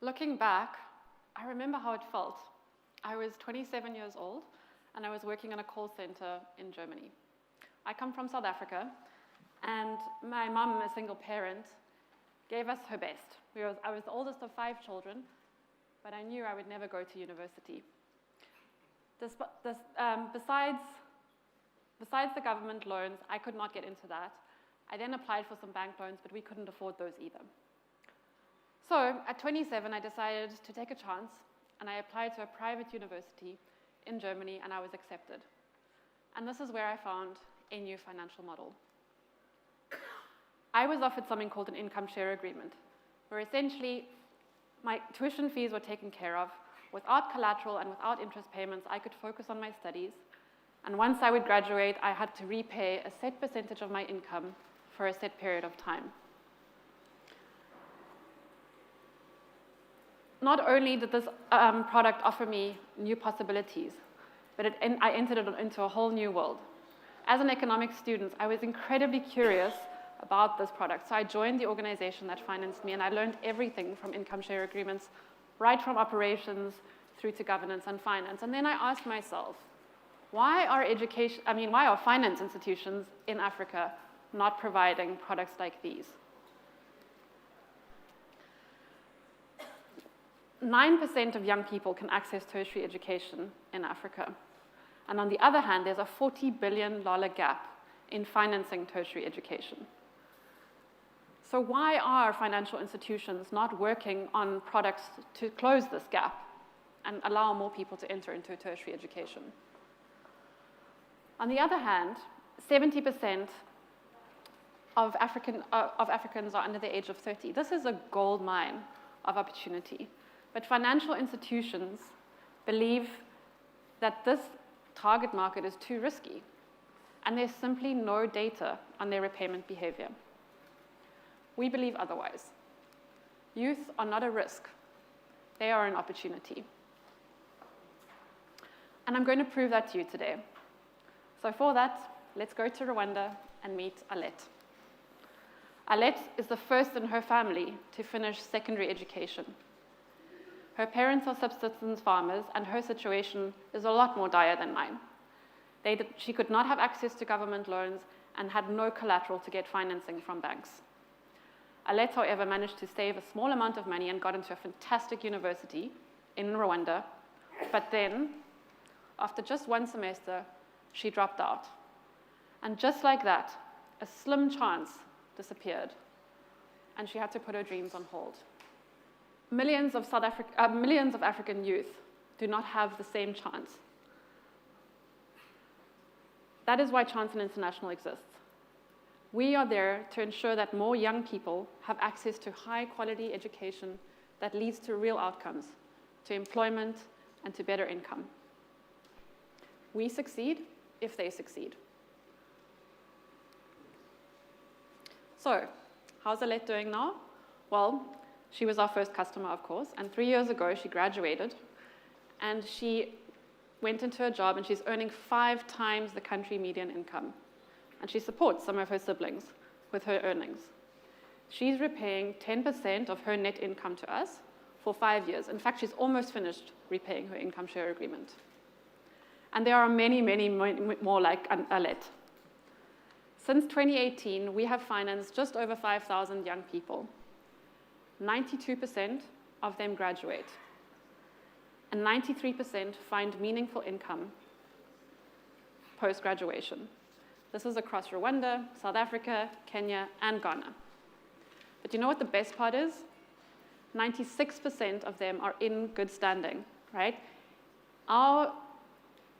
Looking back, I remember how it felt. I was 27 years old, and I was working in a call center in Germany. I come from South Africa, and my mum, a single parent, gave us her best. I was the oldest of 5 children, but I knew I would never go to university. Besides the government loans, I could not get into that. I then applied for some bank loans, but we couldn't afford those either. So at 27, I decided to take a chance, and I applied to a private university in Germany, and I was accepted. And this is where I found a new financial model. I was offered something called an income share agreement, where essentially my tuition fees were taken care of. Without collateral and without interest payments, I could focus on my studies. And once I would graduate, I had to repay a set percentage of my income for a set period of time. Not only did this product offer me new possibilities, but I entered it into a whole new world. As an economics student, I was incredibly curious about this product. So I joined the organization that financed me, and I learned everything from income share agreements, right from operations through to governance and finance. And then I asked myself, why are finance institutions in Africa not providing products like these? 9% of young people can access tertiary education in Africa. And on the other hand, there's a $40 billion gap in financing tertiary education. So why are financial institutions not working on products to close this gap and allow more people to enter into tertiary education? On the other hand, 70% of Africans are under the age of 30. This is a gold mine of opportunity. But financial institutions believe that this target market is too risky, and there's simply no data on their repayment behavior. We believe otherwise. Youth are not a risk. They are an opportunity. And I'm going to prove that to you today. So for that, let's go to Rwanda and meet Alette. Alette is the first in her family to finish secondary education. Her parents are subsistence farmers, and her situation is a lot more dire than mine. She could not have access to government loans and had no collateral to get financing from banks. Alette, however, managed to save a small amount of money and got into a fantastic university in Rwanda. But then, after just 1 semester, she dropped out. And just like that, a slim chance disappeared, and she had to put her dreams on hold. Millions of African youth do not have the same chance. That is why Chancen International exists. We are there to ensure that more young people have access to high-quality education that leads to real outcomes, to employment, and to better income. We succeed if they succeed. So, how's Alette doing now? Well, she was our first customer, of course, and 3 years ago she graduated, and she went into a job, and she's earning 5 times the country median income. And she supports some of her siblings with her earnings. She's repaying 10% of her net income to us for 5 years. In fact, she's almost finished repaying her income share agreement. And there are many, many more like Alette. Since 2018, we have financed just over 5,000 young people. 92% of them graduate, and 93% find meaningful income post-graduation. This is across Rwanda, South Africa, Kenya, and Ghana. But you know what the best part is? 96% of them are in good standing, right? Our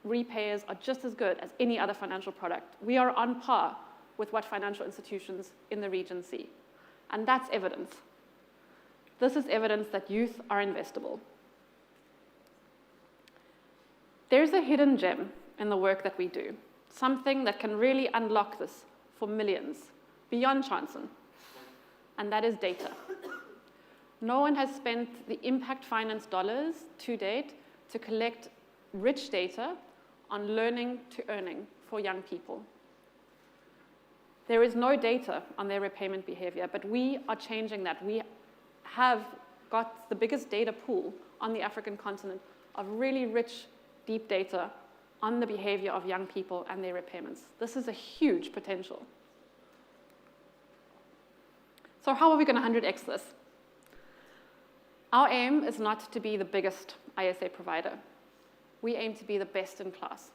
repayers are just as good as any other financial product. We are on par with what financial institutions in the region see. And that's evidence. This is evidence that youth are investable. There's a hidden gem in the work that we do, something that can really unlock this for millions, beyond Chancen, and that is data. No one has spent the impact finance dollars to date to collect rich data on learning to earning for young people. There is no data on their repayment behavior, but we are changing that. We have got the biggest data pool on the African continent of really rich, deep data on the behavior of young people and their repayments. This is a huge potential. So how are we going to 100x this? Our aim is not to be the biggest ISA provider. We aim to be the best in class,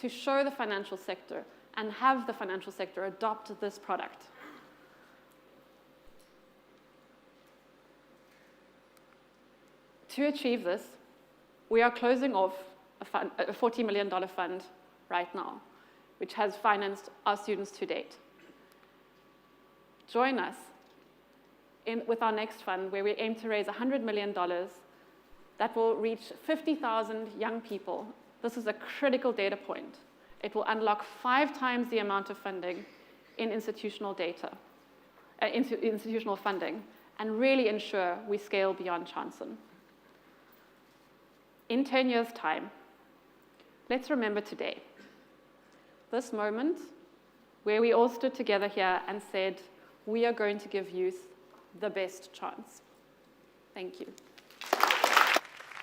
to show the financial sector and have the financial sector adopt this product. To achieve this, we are closing off a $40 million fund right now, which has financed our students to date. Join us with our next fund, where we aim to raise $100 million that will reach 50,000 young people. This is a critical data point. It will unlock 5 times the amount of funding in institutional funding, and really ensure we scale beyond Chancen. In 10 years' time, let's remember today, this moment where we all stood together here and said, we are going to give youth the best chance. Thank you.